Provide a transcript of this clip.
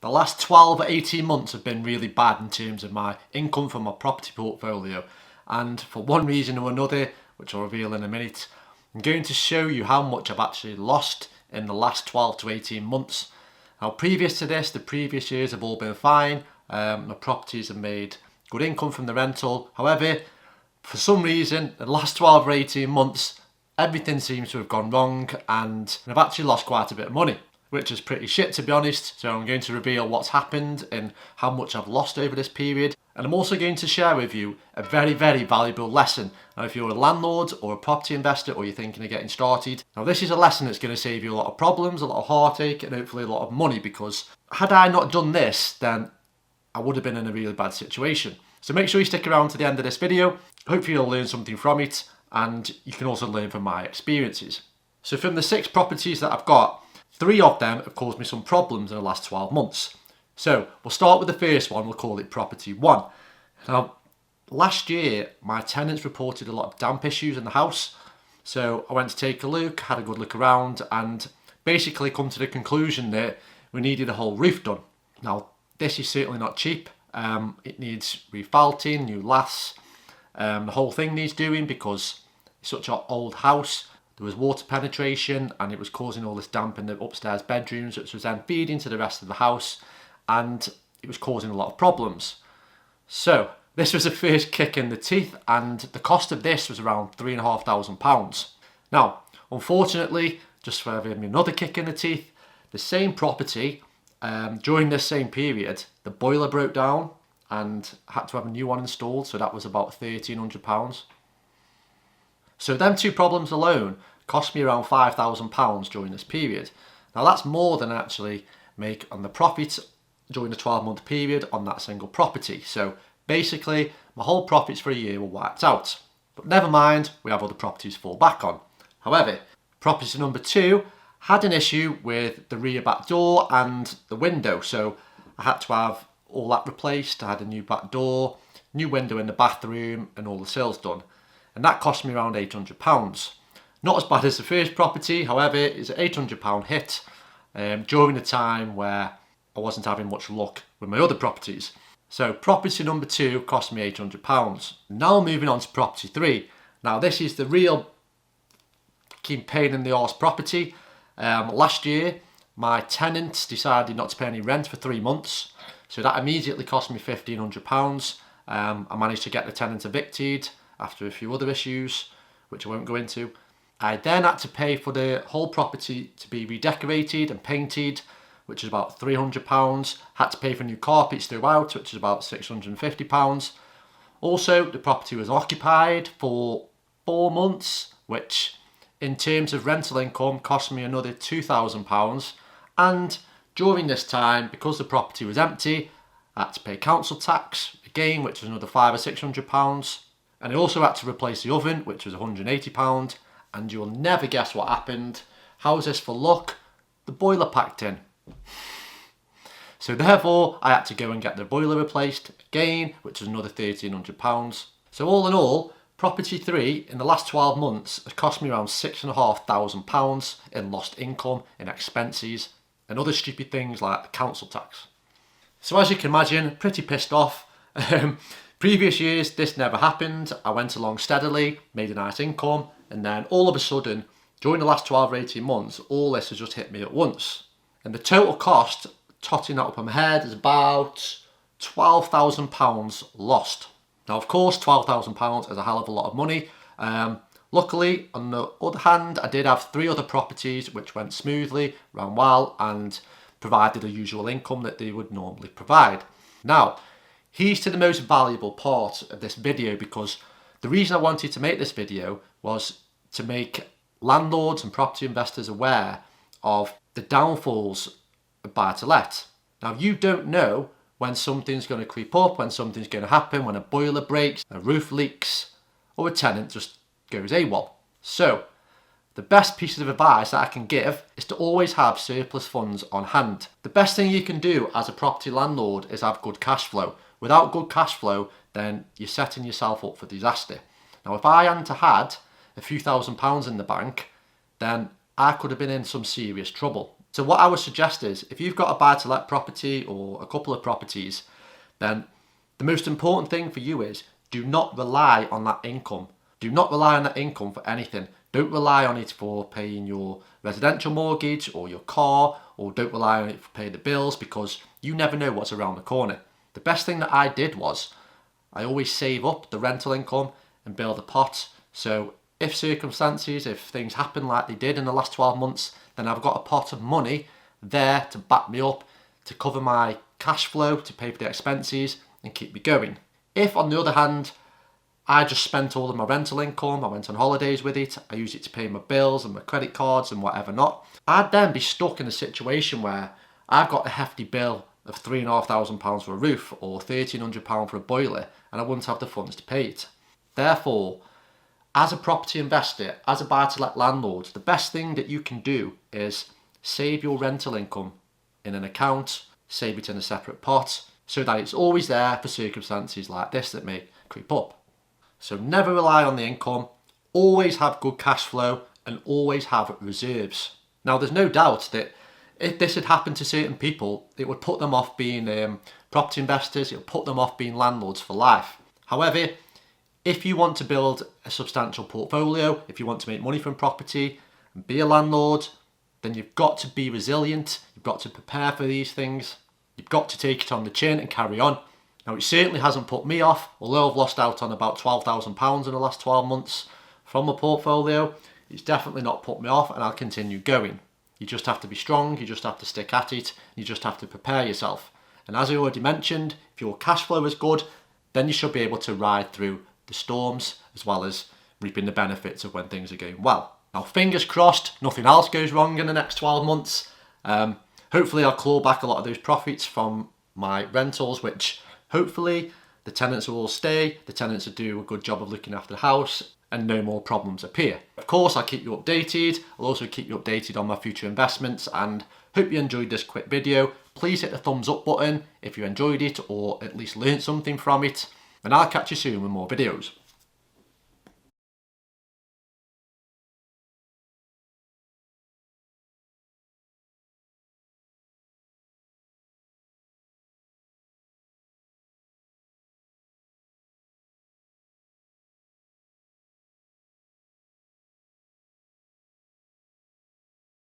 The last 12 or 18 months have been really bad in terms of my income from my property portfolio, and for one reason or another, which I'll reveal in a minute, I'm going to show you how much I've actually lost in the last 12 to 18 months. Now, previous to this, the previous years have all been fine. My properties have made good income from the rental. However, for some reason, the last 12 or 18 months, everything seems to have gone wrong, and I've actually lost quite a bit of money, which is pretty shit, to be honest. So I'm going to reveal what's happened and how much I've lost over this period. And I'm also going to share with you a very, very valuable lesson. Now, if you're a landlord or a property investor, or you're thinking of getting started, now this is a lesson that's going to save you a lot of problems, a lot of heartache, and hopefully a lot of money, because had I not done this, then I would have been in a really bad situation. So make sure you stick around to the end of this video. Hopefully you'll learn something from it, and you can also learn from my experiences. So from the 6 properties that I've got, 3 of them have caused me some problems in the last 12 months. So we'll start with the first one, we'll call it property 1. Now, last year, my tenants reported a lot of damp issues in the house. So I went to take a look, had a good look around, and basically come to the conclusion that we needed a whole roof done. Now, this is certainly not cheap. It needs refaulting, new laths. The whole thing needs doing because it's such an old house. There was water penetration and it was causing all this damp in the upstairs bedrooms, which was then feeding to the rest of the house, and it was causing a lot of problems. So this was the first kick in the teeth, and the cost of this was around £3,500. Now, unfortunately, just for having another kick in the teeth, the same property, during this same period, the boiler broke down and I had to have a new one installed, so that was about £1,300. So them 2 problems alone cost me around £5,000 during this period. Now that's more than I actually make on the profits during the 12-month period on that single property. So basically my whole profits for a year were wiped out. But never mind, we have other properties to fall back on. However, property number 2 had an issue with the rear back door and the window. So I had to have all that replaced. I had a new back door, new window in the bathroom, and all the sills done. And that cost me around £800. Not as bad as the first property, however, it's an £800 hit during the time where I wasn't having much luck with my other properties. So property number 2 cost me £800. Now moving on to property 3. Now this is the real fucking pain in the arse property. Last year, my tenants decided not to pay any rent for 3 months. So that immediately cost me £1,500. I managed to get the tenant evicted after a few other issues, which I won't go into. I then had to pay for the whole property to be redecorated and painted, which is about £300. Had to pay for new carpets throughout, which is about £650. Also, the property was occupied for 4 months, which in terms of rental income cost me another £2,000. And during this time, because the property was empty, I had to pay council tax again, which was another £500 or £600. And I also had to replace the oven, which was £180. And you'll never guess what happened. How's this for luck? The boiler packed in. So therefore, I had to go and get the boiler replaced again, which was another £1,300. So all in all, property 3 in the last 12 months has cost me around £6,500 in lost income, in expenses, and other stupid things like the council tax. So as you can imagine, pretty pissed off. Previous years, this never happened. I went along steadily, made a nice income, and then all of a sudden, during the last 12 or 18 months, all this has just hit me at once. And the total cost, totting that up on my head, is about £12,000 lost. Now, of course, £12,000 is a hell of a lot of money. Luckily, on the other hand, I did have 3 other properties which went smoothly, ran well, and provided the usual income that they would normally provide. Now, here's to the most valuable part of this video, because the reason I wanted to make this video was to make landlords and property investors aware of the downfalls of buy-to-let. Now, you don't know when something's going to creep up, when something's going to happen, when a boiler breaks, a roof leaks, or a tenant just goes AWOL. So, the best piece of advice that I can give is to always have surplus funds on hand. The best thing you can do as a property landlord is have good cash flow. Without good cash flow, then you're setting yourself up for disaster. Now, if I hadn't had a few £1,000s in the bank, then I could have been in some serious trouble. So what I would suggest is, if you've got a buy-to-let property or a couple of properties, then the most important thing for you is do not rely on that income. Do not rely on that income for anything. Don't rely on it for paying your residential mortgage or your car, or don't rely on it for paying the bills, because you never know what's around the corner. The best thing that I did was I always save up the rental income and build a pot. So if things happen like they did in the last 12 months, then I've got a pot of money there to back me up, to cover my cash flow, to pay for the expenses and keep me going. If, on the other hand, I just spent all of my rental income, I went on holidays with it, I used it to pay my bills and my credit cards and whatever not, I'd then be stuck in a situation where I've got a hefty bill of £3,500 for a roof or £1,300 for a boiler, and I wouldn't have the funds to pay it. Therefore, as a property investor, as a buy-to-let landlord, the best thing that you can do is save your rental income in an account, save it in a separate pot, so that it's always there for circumstances like this that may creep up. So never rely on the income, always have good cash flow, and always have reserves. Now, there's no doubt that if this had happened to certain people, it would put them off being property investors, it would put them off being landlords for life. However, if you want to build a substantial portfolio, if you want to make money from property and be a landlord, then you've got to be resilient, you've got to prepare for these things, you've got to take it on the chin and carry on. Now, it certainly hasn't put me off, although I've lost out on about £12,000 in the last 12 months from my portfolio. It's definitely not put me off, and I'll continue going. You just have to be strong, you just have to stick at it, you just have to prepare yourself. And as I already mentioned, if your cash flow is good, then you should be able to ride through the storms as well as reaping the benefits of when things are going well. Now, fingers crossed, nothing else goes wrong in the next 12 months. Hopefully I'll claw back a lot of those profits from my rentals, which hopefully the tenants will all stay, the tenants will do a good job of looking after the house, and no more problems appear. Of course, I'll keep you updated. I'll also keep you updated on my future investments, and hope you enjoyed this quick video. Please hit the thumbs up button if you enjoyed it or at least learned something from it, and I'll catch you soon with more videos.